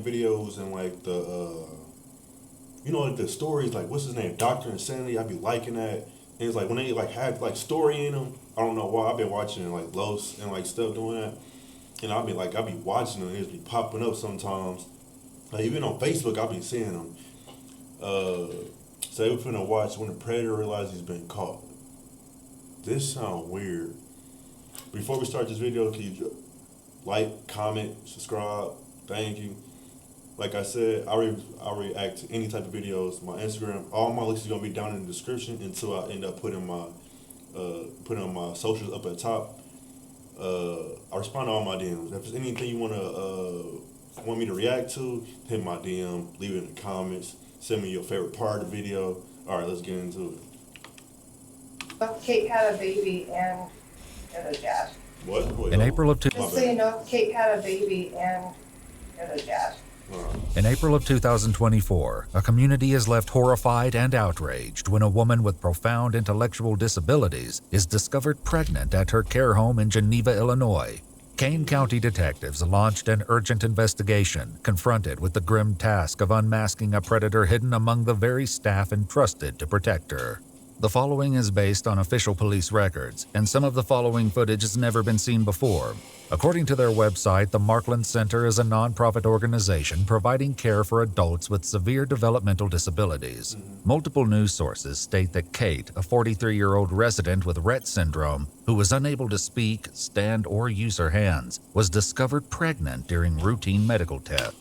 like videos and like the you know, like the stories, like what's his name, Doctor Insanity. I be liking that. And it's like when they like had like story in them. I don't know why. I've been watching like Los and like stuff doing that. And I be watching them. It just be popping up sometimes. Like even on Facebook, I be seeing them. So they were finna watch when the predator realizes he's been caught. This sounds weird. Before we start this video, can you like, comment, subscribe? Thank you. Like I said, I react to any type of videos. My Instagram, all my links are gonna be down in the description until I end up putting my socials up at the top. I respond to all my DMs. If there's anything you want me to react to, hit my DM, leave it in the comments, send me your favorite part of the video. All right, let's get into it. Kate had a baby and a dad. What? Wait, In April of Just so you know, Kate had a baby and a dad. In April of 2024, a community is left horrified and outraged when a woman with profound intellectual disabilities is discovered pregnant at her care home in Geneva, Illinois. Kane County detectives launched an urgent investigation, confronted with the grim task of unmasking a predator hidden among the very staff entrusted to protect her. The following is based on official police records, and some of the following footage has never been seen before. According to their website, the Markland Center is a nonprofit organization providing care for adults with severe developmental disabilities. Multiple news sources state that Kate, a 43-year-old resident with Rett syndrome, who was unable to speak, stand, or use her hands, was discovered pregnant during routine medical tests.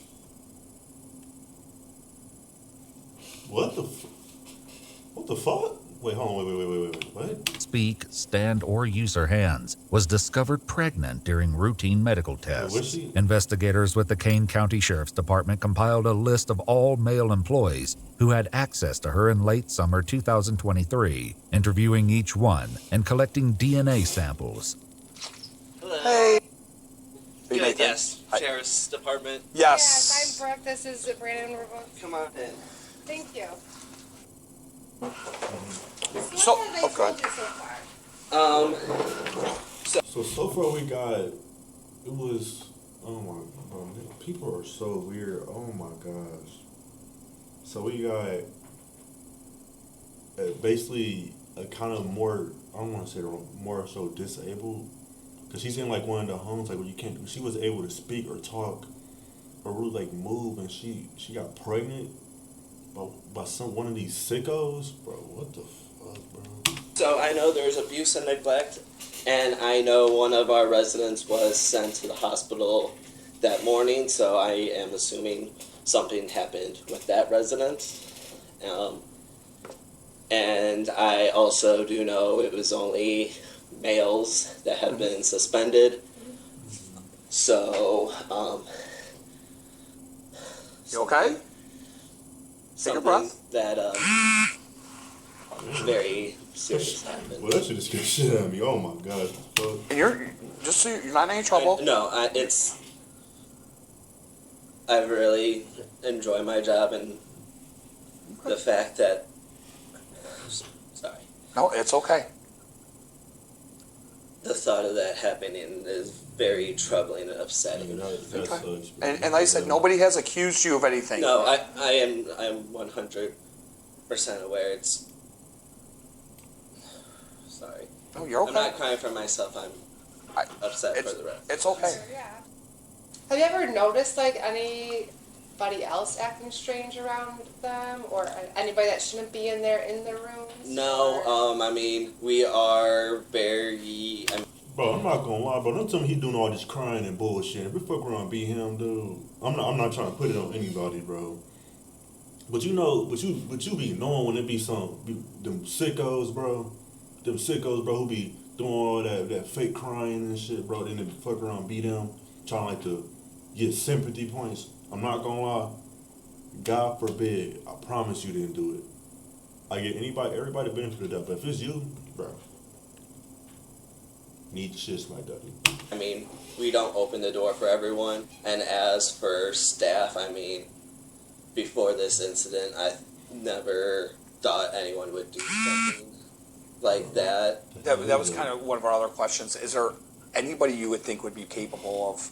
What the fuck? Wait, hold on, wait, what? Speak, stand, or use her hands, was discovered pregnant during routine medical tests. Investigators with the Kane County Sheriff's Department compiled a list of all male employees who had access to her in late summer 2023, interviewing each one and collecting DNA samples. Hello. Hey. Good, yes. Sheriff's Department. Yes. Yes, I'm Brooke. This is Brandon. Come on in. Thank you. So, what have they okay. told you so far? So far we got, it was, oh my god, people are so weird, oh my gosh. So we got basically a kind of more, I don't want to say more so disabled, because she's in like one of the homes like where you can't, she was able to speak or talk or really like move, and she got pregnant by one of these sickos, bro. What the fuck, bro? So I know there's abuse and neglect, and I know one of our residents was sent to the hospital that morning, so I am assuming something happened with that resident. And I also do know it was only males that have been suspended. So, You okay? Take a breath. That very serious happened. Well, that shit just scared shit out of me. Oh my god. And you're just so you're not in any trouble. I really enjoy my job, and the fact that, sorry. No, it's okay. The thought of that happening is very troubling and upsetting. Okay. And like I said, nobody has accused you of anything. No, I am 100% aware. It's, sorry. No, you're okay. I'm not crying for myself. I'm upset for the rest. It's okay. Yeah. Have you ever noticed like anybody else acting strange around them, or anybody that shouldn't be in their rooms? No, I mean, we are very. Bro, I'm not gonna lie, bro. Don't tell me he doing all this crying and bullshit. If we fuck around and beat him, dude, I'm not trying to put it on anybody, bro. But you know, but you be knowing when it be them sickos, bro. Them sickos, bro, who be doing all that fake crying and shit, bro. Then they fuck around and beat them, trying like to get sympathy points. I'm not gonna lie. God forbid, I promise you didn't do it. I get everybody benefit of that, but if it's you, bro, need shit like that. I mean, we don't open the door for everyone. And as for staff, I mean, before this incident, I never thought anyone would do something like that. That was kind of one of our other questions. Is there anybody you would think would be capable of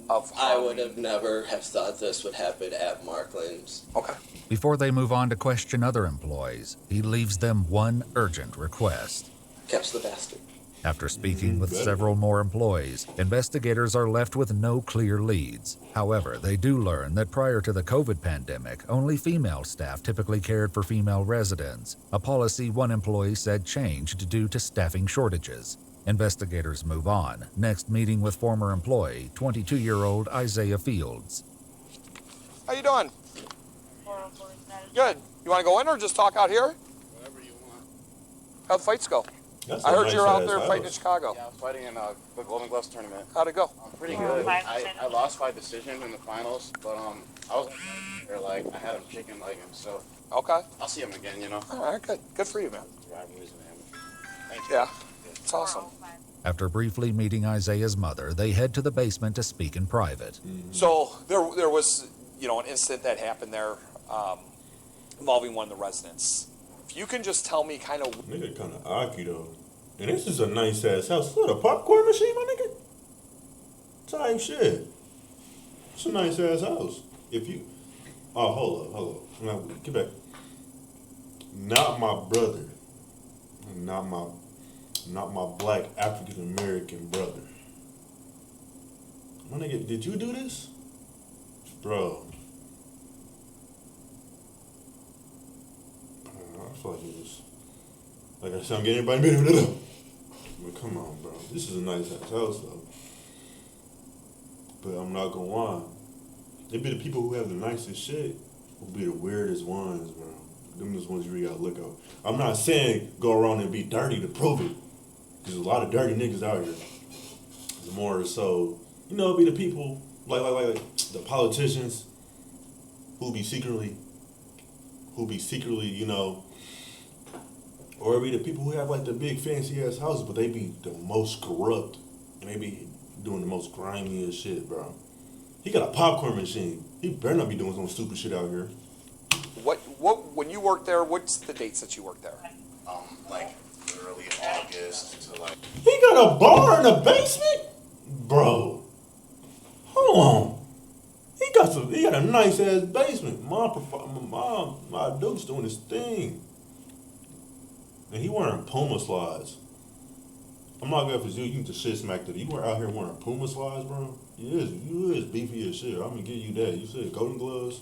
of I harm. would have never have thought this would happen at Markland's. Okay. Before they move on to question other employees, he leaves them one urgent request. Catch the bastard. After speaking with better. several more employees, investigators are left with no clear leads. However, they do learn that prior to the COVID pandemic, only female staff typically cared for female residents, a policy one employee said changed due to staffing shortages. Investigators move on, next meeting with former employee, 22-year-old Isaiah Fields. How you doing? Good. You want to go in or just talk out here? Whatever you want. How'd the fights go? That's I a heard you were out nice-ass there fighting in house. Chicago. Yeah, I was fighting in the Golden Gloves tournament. How'd it go? Pretty good. I lost by decision in the finals, but I was there, like I had him chicken legging, so Okay. I'll see him again, you know. All right, good. Good for you, man. Rivalries, man. Thank you. Yeah. It's awesome. After briefly meeting Isaiah's mother, they head to the basement to speak in private. So there was, an incident that happened there involving one of the residents. If you can just tell me kind of... Nigga kind of aki though. And this is a nice ass house. Is that a popcorn machine, my nigga? Type shit. It's a nice ass house. If you... Oh, hold up. Now, get back. Not my brother. Not my black African American brother. My nigga, did you do this? Bro. I feel like it was... Like I said, I'm getting everybody beating it up. But come on, bro. This is a nice ass house, though. But I'm not gonna lie. It be the people who have the nicest shit who be the weirdest ones, bro. Them is ones you really gotta look at. I'm not saying go around and be dirty to prove it. There's a lot of dirty niggas out here. The more so, it be the people like the politicians who be secretly, or it be the people who have like the big fancy ass houses, but they be the most corrupt and they be doing the most grimiest shit, bro. He got a popcorn machine. He better not be doing some stupid shit out here. When you worked there, what's the dates that you worked there? Like early August to like. He got a bar in the basement? Bro. Hold on. He got a nice ass basement. My dude's doing his thing. And he wearing Puma slides. I'm not good for you. You can just shit smack that. You were out here wearing Puma slides, bro. You is beefy as shit. I'm gonna give you that. You said golden gloves.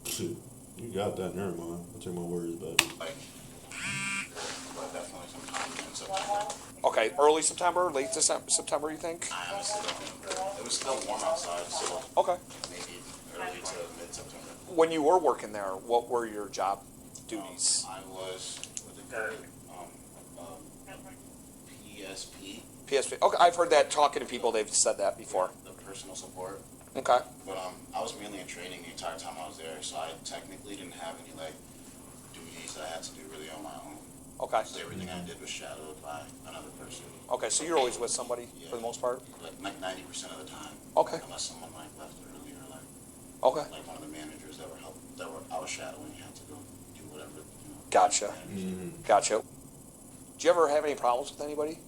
Shit. You got that. Never mind. I'll take my words back. Like, but definitely sometime in September. Okay, early September, late September, you think? I honestly don't remember. It was still warm outside, so Okay. maybe early to mid-September. When you were working there, what were your job duties? I was with the PSP, PSP. Okay, I've heard that talking to people. They've said that before. the personal support. Okay. But I was mainly in training the entire time I was there, so I technically didn't have any like duties that I had to do really on my own. Okay. So everything I did was shadowed by another person, Okay, so you're always with somebody for the most part? like 90% of the time. Okay. Unless someone like left early or Okay. like one of the managers that were I was shadowing, you had to go do whatever. Gotcha. Mm-hmm. Gotcha. Did you ever have any problems with anybody?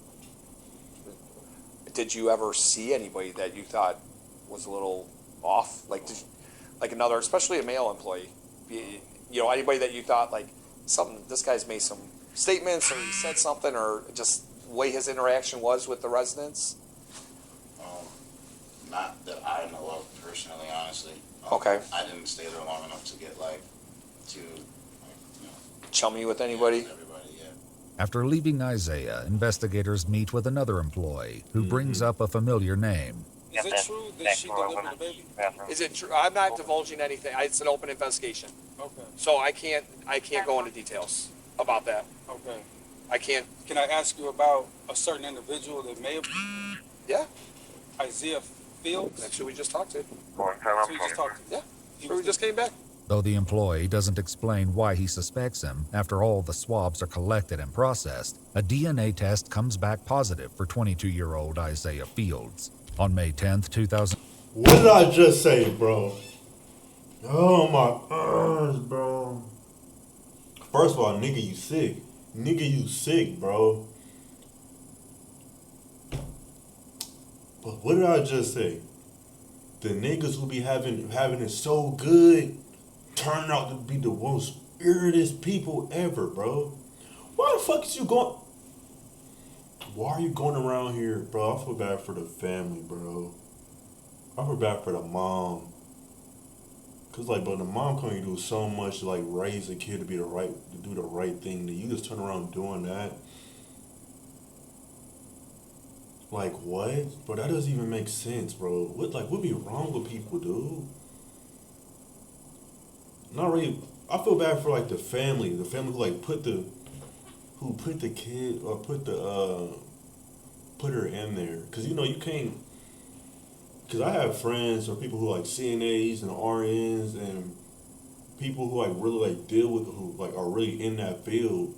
Did you ever see anybody that you thought was a little off? Like another, especially a male employee? Anybody that you thought like this guy's made some statements or he said something or just the way his interaction was with the residents? Not that I know of personally, honestly. Okay. I didn't stay there long enough to get Chummy with anybody? everybody, yeah. After leaving Isaiah, investigators meet with another employee who brings up a familiar name. Is it true that she delivered the baby? Is it true? I'm not divulging anything. It's an open investigation. Okay, So I can't go into details about that. okay. I can't. Can I ask you about a certain individual that may have Yeah, Isaiah Fields? that's who we just talked to. So you just talked to. Yeah, so we just came back. Though the employee doesn't explain why he suspects him after all the swabs are collected and processed, a DNA test comes back positive for 22-year-old Isaiah Fields. On May 10th, 2000. What did I just say, bro? Oh my gosh, bro. First of all, nigga, you sick. Nigga, you sick, bro. But what did I just say? the niggas who be having it so good turn out to be the most weirdest people ever, bro. Why the fuck is you going? Why are you going around here, bro? I feel bad for the family, bro. I feel bad for the mom. Cause like, bro, the mom can only do so much to like raise a kid to do the right thing. That you just turn around doing that. Like what? Bro, that doesn't even make sense, bro. What be wrong with people, dude? Not really. I feel bad for like the family who like put the kid or put her in there. Cause you know you can't. Cause I have friends or people who like CNAs and RNs and people who like really like deal with who like are really in that field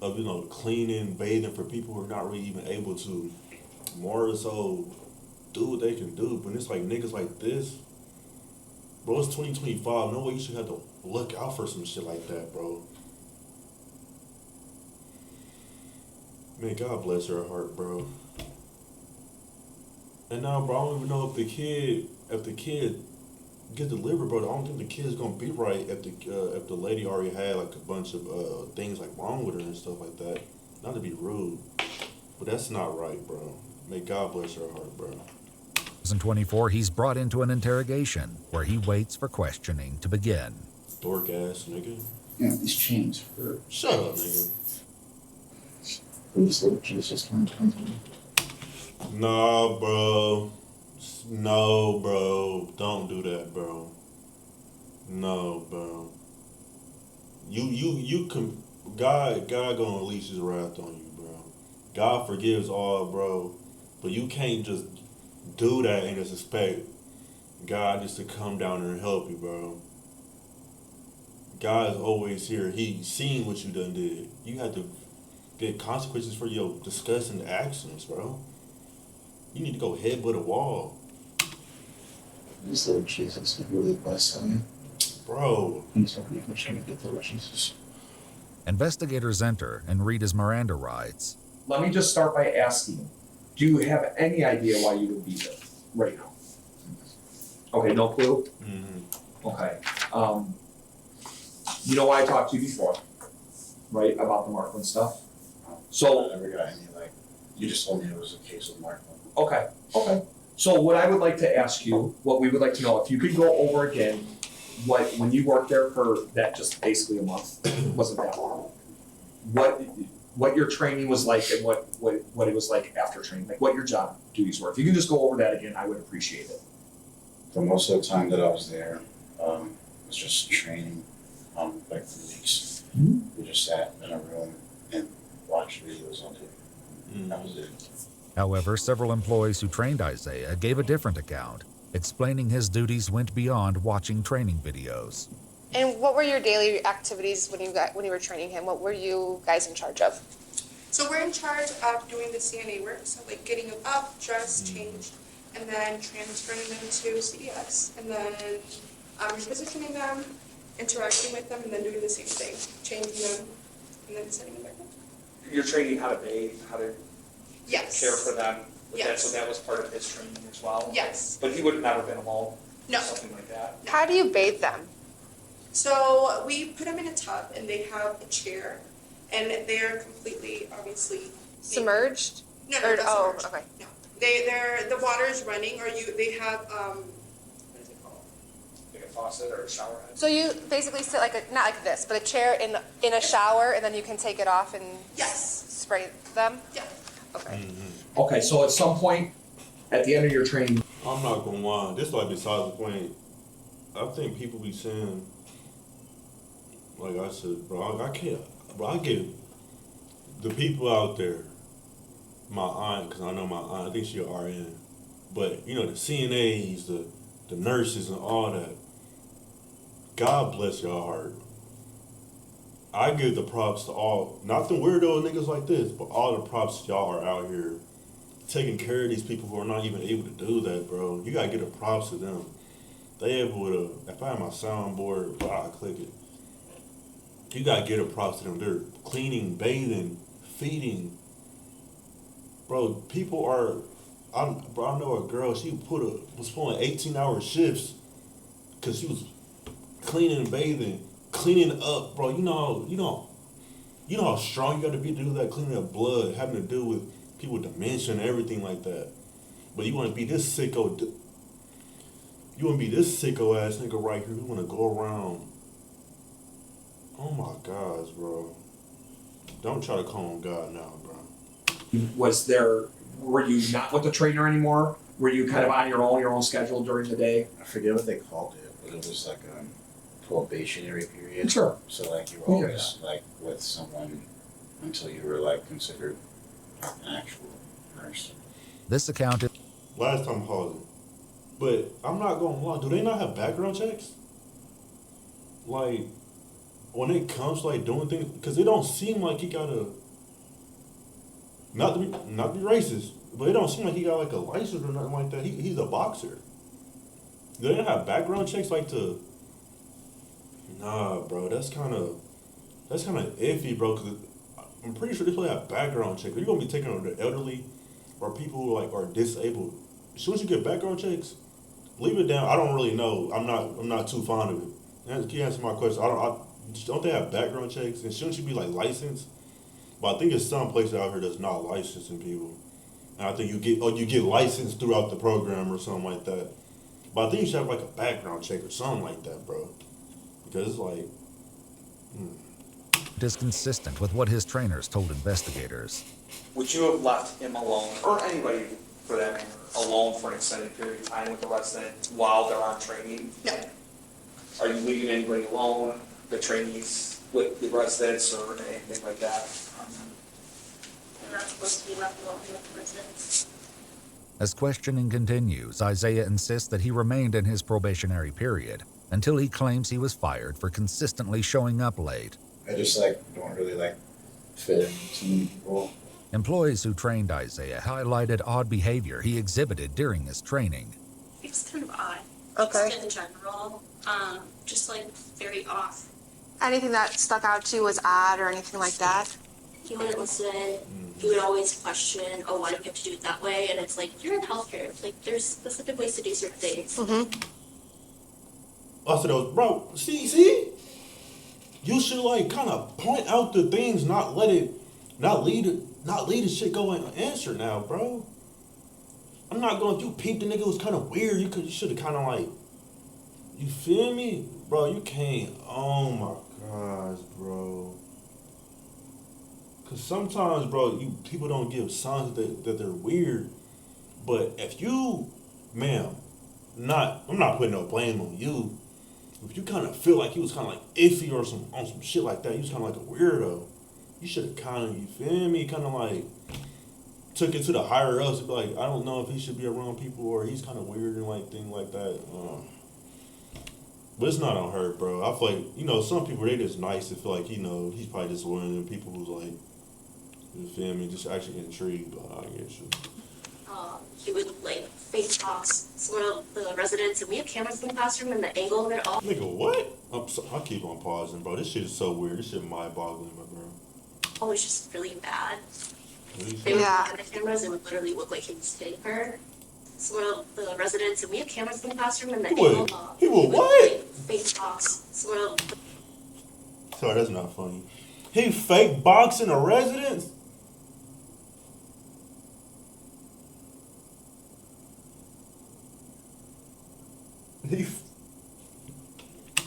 of cleaning, bathing for people who are not really even able to more so do what they can do. But it's like niggas like this, bro. It's 2025. No way you should have to look out for some shit like that, bro. Man, God bless her heart, bro. And now, bro, I don't even know if the kid gets delivered, bro. I don't think the kid's gonna be right if the lady already had like a bunch of things like wrong with her and stuff like that. Not to be rude, but that's not right, bro. May God bless her heart, bro. 2024, he's brought into an interrogation where he waits for questioning to begin. Dork ass nigga. Yeah, these chains hurt. Shut up, nigga. Please, Lord Jesus, come to me. Nah, bro. No, bro. Don't do that, bro. No, bro. You can. God gonna release His wrath on you, bro. God forgives all, bro. But you can't just do that and just expect God just to come down there and help you, bro. God is always here. He's seen what you done did. You have to get consequences for your disgusting actions, bro. You need to go headbutt a wall. Please, Lord Jesus, you really bless me. Bro. Please help me to get Lord Jesus. Investigators enter and read his Miranda rights. Let me just start by asking, do you have any idea why you would be there right now? Okay, no clue? Mm-hmm. Okay. You know why I talked to you before, right, about the Markland stuff? So, I never got any, like, you just told me it was a case of Markland. okay. So what I would like to ask you, what we would like to know, if you could go over again, when you worked there for that just basically a month, wasn't that long, what your training was like and what it was like after training, like what your job duties were. If you can just go over that again, I would appreciate it. For most of the time that I was there, it was just training, like for weeks. Mm-hmm. We just sat in a room and watched videos on it. Mm-hmm. That was it. However, several employees who trained Isaiah gave a different account, explaining his duties went beyond watching training videos. And what were your daily activities when you were training him? What were you guys in charge of? So we're in charge of doing the CNA work, so like getting them up, dressed, changed, and then transferring them to CDS, and then repositioning them, interacting with them, and then doing the same thing, changing them, and then sending them back home. You're training how to bathe, how to Yes. care for them. Yes. So that was part of his training as well. Yes. But he would have never been alone. No. Something like that. How do you bathe them? So we put them in a tub, and they have a chair, and they're completely, obviously, Submerged? No, Or- not oh, submerged. okay. No, the water is running, or they have what is it called? Like a faucet or a shower head. So you basically sit not like this, but a chair in a shower, and then you can take it off and Yes. spray them? Yeah. Okay. Okay, so at some point, at the end of your training, I'm not gonna lie. This like besides the point. I think people be saying, like I said, bro, I can't, bro. I get the people out there. My aunt, because I know my aunt. I think she an RN, but the CNAs, the nurses, and all that. God bless your heart. I give the props to all, not the weirdo niggas like this, but all the props y'all are out here taking care of these people who are not even able to do that, bro. You gotta give the props to them. They able to, if I have my soundboard, I click it. You gotta give the props to them. They're cleaning, bathing, feeding. Bro, people are Bro, I know a girl. She was pulling 18-hour shifts because she was cleaning and bathing, cleaning up, bro. You know how strong you got to be to do that, cleaning up blood, having to deal with people with dementia and everything like that. But you want to be this sicko. You want to be this sicko ass nigga right here. You want to go around. Oh my gosh, bro. Don't try to call him God now, bro. Were you not with the trainer anymore? Were you kind of on your own schedule during the day? I forget what they called it, but it was like a probationary period. Sure. So like you were always like with someone until you were like considered an actual nurse. This account is Last time pausing. But I'm not going to lie. Do they not have background checks? Like, when it comes to like doing things, because it don't seem like he got a, not to be racist, but it don't seem like he got like a license or nothing like that. He's a boxer. Do they not have background checks like to? Nah, bro, that's kind of iffy, bro. Cause I'm pretty sure they probably have background checks. You're gonna be taking on the elderly or people who like are disabled. As soon as you get background checks, leave it down. I don't really know. I'm not too fond of it. Can you answer my question? Don't they have background checks? And shouldn't you be like licensed? But I think there's some places out here that's not licensing people. And I think you get licensed throughout the program or something like that. But I think you should have like a background check or something like that, bro. Because it's like, is consistent with what his trainers told investigators. Would you have left him alone, or anybody for that matter, alone for an extended period of time with the resident while they're on training? No. Are you leaving anybody alone, the trainees with the residents or anything like that? They're not supposed to be left alone with the residents. As questioning continues, Isaiah insists that he remained in his probationary period until he claims he was fired for consistently showing up late. I just don't really fit in too many people. Employees who trained Isaiah highlighted odd behavior he exhibited during his training. It's kind of odd. Okay. Just in general, just very off. Anything that stuck out to you was odd or anything like that? He wouldn't listen. He would always question, oh, why do you have to do it that way? And it's like, you're in healthcare. There's specific ways to do certain things. Mm-hmm. I said, bro, see? You should kind of point out the things, not lead the shit go unanswered now, bro. I'm not going, if you peeped the nigga was kind of weird, you should have kind of you feel me? Bro, you can't, oh my gosh, bro. Cause sometimes, bro, people don't give signs that they're weird. But if you, ma'am, I'm not putting no blame on you. If you kind of feel like he was kind of iffy or on some shit like that, he was kind of like a weirdo. You should have kind of, you feel me, kind of took it to the higher ups. Be like, I don't know if he should be around people or he's kind of weird and things like that. But it's not on her, bro. I feel like, some people, they just nice to feel like, he's probably just one of them people who's you feel me, just actually intrigued. But I get you. He would fake toss some of the residents, and we have cameras in the classroom, and the angle of it all. Nigga, what? I'll keep on pausing, bro. This shit is so weird. This shit mind-boggling, my bro. Oh, it's just really bad. They would look at the cameras, it would literally look like he was hitting her. Some of the residents, and we have cameras in the classroom, and the angle. He would what? Fake toss some of. Sorry, that's not funny. He fake boxing a residents?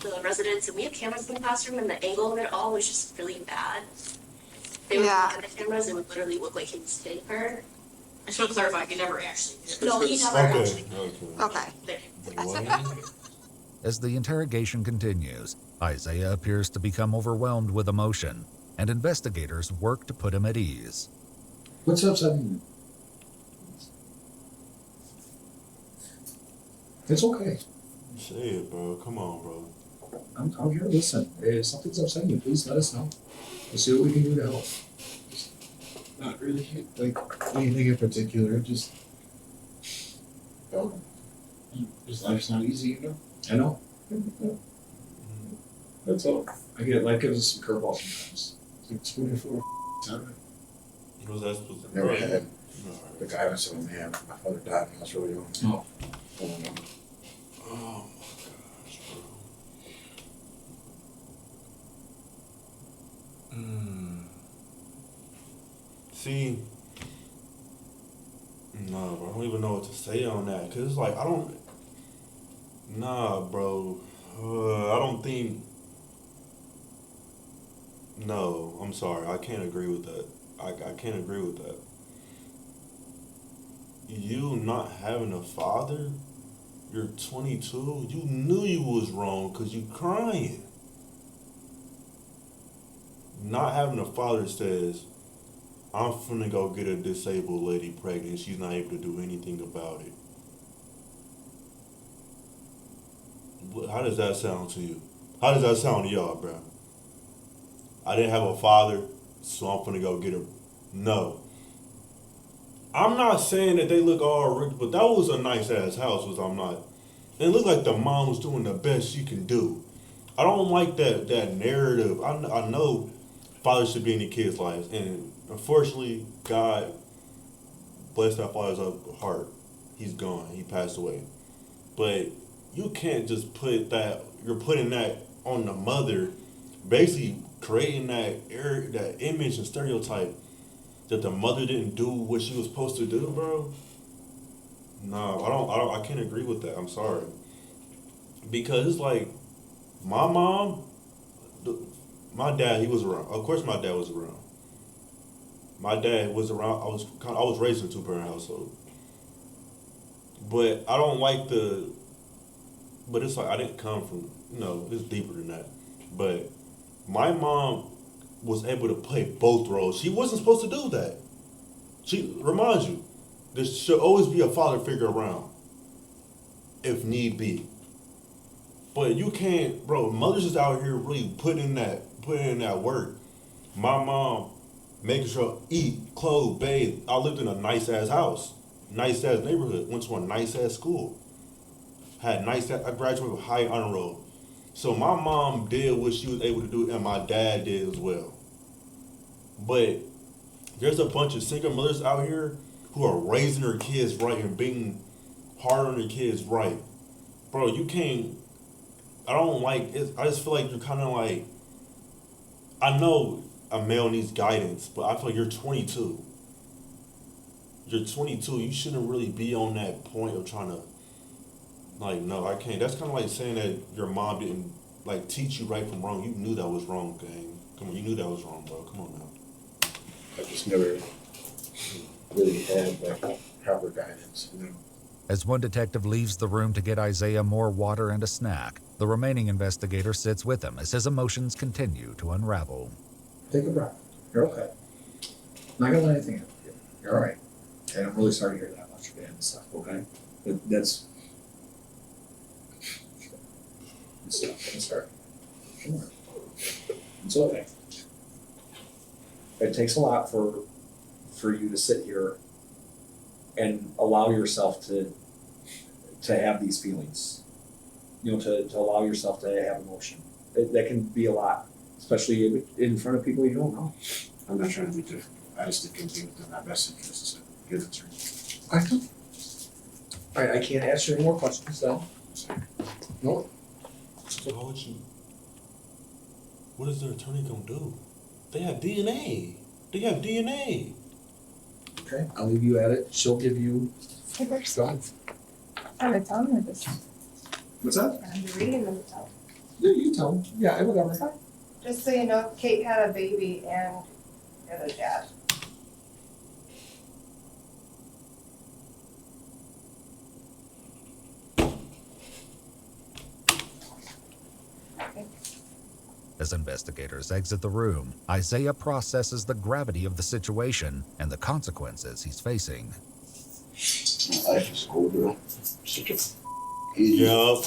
The residents, and we have cameras in the classroom, and the angle of it all was just really bad. They would look at the cameras, it would literally look like he was hitting her. I should clarify, he never actually did. No, he never actually did. Okay. As the interrogation continues, Isaiah appears to become overwhelmed with emotion, and investigators work to put him at ease. What's upsetting you? It's okay. Say it, bro. Come on, bro. I'm here to listen. If something's upsetting you, please let us know. We'll see what we can do to help. Not really anything in particular, just life's not easy, I know. That's all. I get it. Life gives us some curveballs sometimes. It's 24/7. What was that supposed to be? Never had The guy was saying, man, my father died when I was really young. Oh. Oh my gosh, bro. See, no, bro, I don't even know what to say on that. Cause it's like, nah, bro. I don't think, no, I'm sorry. I can't agree with that. I can't agree with that. You not having a father, you're 22, you knew you was wrong because you crying. Not having a father says, I'm finna go get a disabled lady pregnant, she's not able to do anything about it. How does that sound to you? How does that sound to y'all, bro? I didn't have a father, so I'm finna go get her. No. I'm not saying that they look all rich, but that was a nice ass house, was I'm not. It looked like the mom was doing the best she can do. I don't like that narrative. I know fathers should be in the kids' lives, and unfortunately, God bless that father's heart. He's gone. He passed away. But you can't just put that. You're putting that on the mother, basically creating that image and stereotype that the mother didn't do what she was supposed to do, bro. No, I can't agree with that. I'm sorry. Because it's like, my mom, my dad, he was around. Of course my dad was around. My dad was around. I was raised in a 2-parent household. But I don't like but it's like, I didn't come from, it's deeper than that. But my mom was able to play both roles. She wasn't supposed to do that. She reminds you, there should always be a father figure around, if need be. But you can't, bro. Mothers is out here really putting in that work. My mom making sure eat, clothe, bathe. I lived in a nice ass house, nice ass neighborhood. Went to a nice ass school. I graduated with high honor roll. So my mom did what she was able to do, and my dad did as well. But there's a bunch of single mothers out here who are raising their kids right and being hard on their kids right. Bro, you can't. I don't like it. I just feel like you're kind of like. I know a male needs guidance, but I feel like you're 22. You're 22. You shouldn't really be on that point of trying to. Like, no, I can't. That's kind of like saying that your mom didn't like teach you right from wrong. You knew that was wrong, gang. Come on, you knew that was wrong, bro. Come on now. I just never really had like proper guidance, As one detective leaves the room to get Isaiah more water and a snack, the remaining investigator sits with him as his emotions continue to unravel. Take a breath. You're okay. I'm not gonna let anything happen to you. You're all right. And I'm really sorry to hear that about your dad and stuff, okay? That's it's hard. Sure. It's okay. It takes a lot for you to sit here and allow yourself to have these feelings. To allow yourself to have emotion. That can be a lot, especially in front of people you don't know. I'm not trying to be different. I just think it'd be within my best interest to give it to her. I can. All right, I can't ask you any more questions though. No. So what is their attorney gonna do? They have DNA. Okay, I'll leave you at it. She'll give you. Hey, first. Go ahead. I would tell them this. What's that? I'm reading them to tell. Yeah, you tell them. Yeah, whatever. Just so you know, Kate had a baby and you're the dad. As investigators exit the room, Isaiah processes the gravity of the situation and the consequences he's facing. Life is over. Such a Yeah,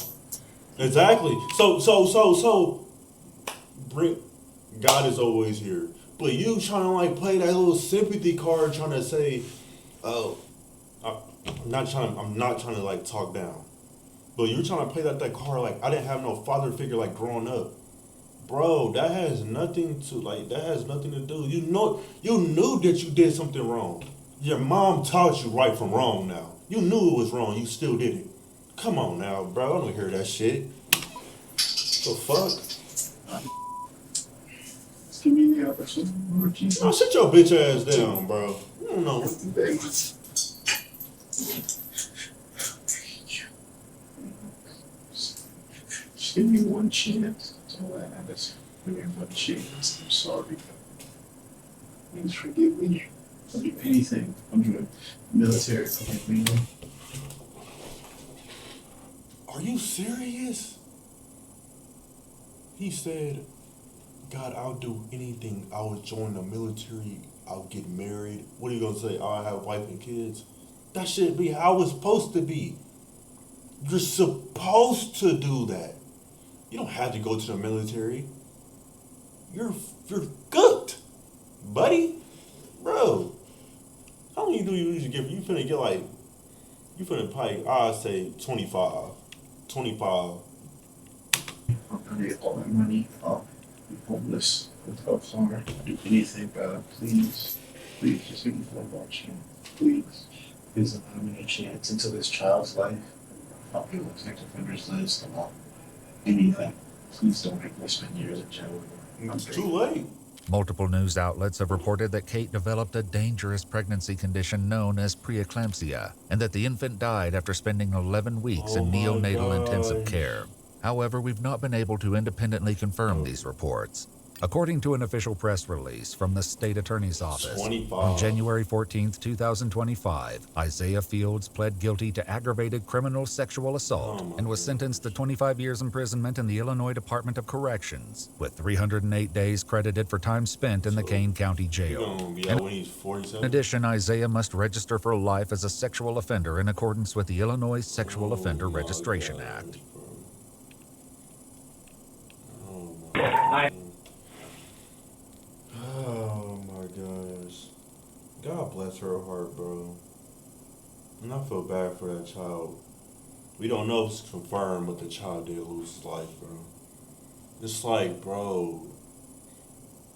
exactly. So, God is always here. But you trying to like play that little sympathy card, trying to say, oh, I'm not trying to like talk down. But you're trying to play that card like I didn't have no father figure like growing up. Bro, that has nothing to do. You knew that you did something wrong. Your mom taught you right from wrong now. You knew it was wrong, you still did it. Come on now, bro. I don't hear that shit. The fuck? Just give me the opportunity. Oh, sit your bitch ass down, bro. You don't know. Just give me one chance. That's all I have. Is give me one chance. I'm sorry. Please forgive me. I'll do anything. I'm doing military. Forgive me. Are you serious? He said, God, I'll do anything. I would join the military. I'll get married. What are you gonna say? I'll have a wife and kids. That should be how it's supposed to be. You're supposed to do that. You don't have to go to the military. You're cooked, buddy. Bro, how many do you usually get? You finna get like, you finna probably, I'd say 25. 25. I'll pay all my money. I'll be homeless without farm. I'll do anything, bro. Please. Please, just give me one more chance. Please. Please allow me a chance into this child's life. I'll be on the sex offenders list. I'll anything. Please don't make me spend years in jail. It's too late. Multiple news outlets have reported that Kate developed a dangerous pregnancy condition known as preeclampsia, and that the infant died after spending 11 weeks in neonatal intensive care. However, we've not been able to independently confirm these reports. According to an official press release from the state attorney's office, on January 14th, 2025, Isaiah Fields pled guilty to aggravated criminal sexual assault and was sentenced to 25 years imprisonment in the Illinois Department of Corrections, with 308 days credited for time spent in the Kane County Jail. In addition, Isaiah must register for life as a sexual offender in accordance with the Illinois Sexual Offender Registration Act. Oh my gosh. God bless her heart, bro. And I feel bad for that child. We don't know if it's confirmed, but the child did lose his life, bro. It's like, bro,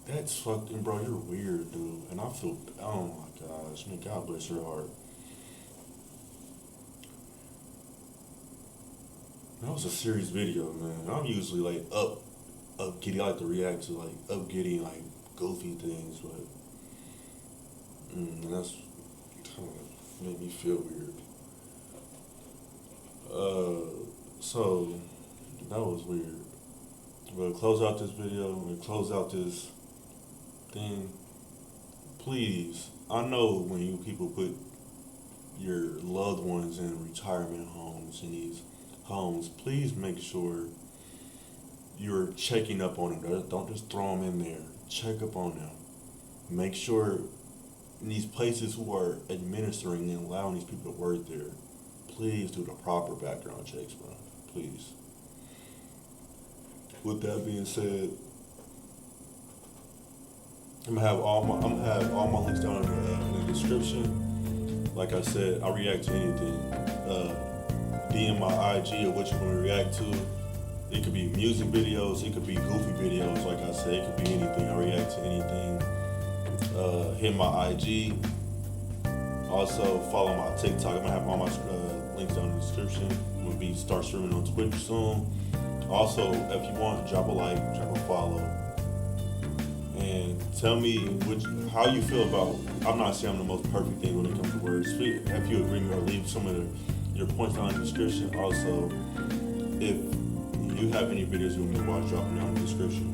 that's fucking, bro, you're weird, dude. And I feel, oh my gosh, man, God bless her heart. That was a serious video, man. I'm usually like up giddy. I like to react to like up giddy, like goofy things, but and that's kind of made me feel weird. So that was weird. We'll close out this video. We'll close out this thing. Please, I know when you people put your loved ones in retirement homes and these homes, please make sure you're checking up on them. Don't just throw them in there. Check up on them. Make sure in these places who are administering and allowing these people to work there, please do the proper background checks, bro. Please. With that being said, I'm gonna have all my links down in the description. Like I said, I react to anything. DM my IG of what you want to react to. It could be music videos, it could be goofy videos, like I said, it could be anything. I react to anything. Hit my IG. Also follow my TikTok. I'm gonna have all my links down in the description. I'm gonna start streaming on Twitch soon. Also, if you want, drop a like, drop a follow. And tell me how you feel about, I'm not saying I'm the most perfect thing when it comes to words. If you agree with me, or leave some of your points down in the description. Also, if you have any videos you want me to watch, drop them down in the description.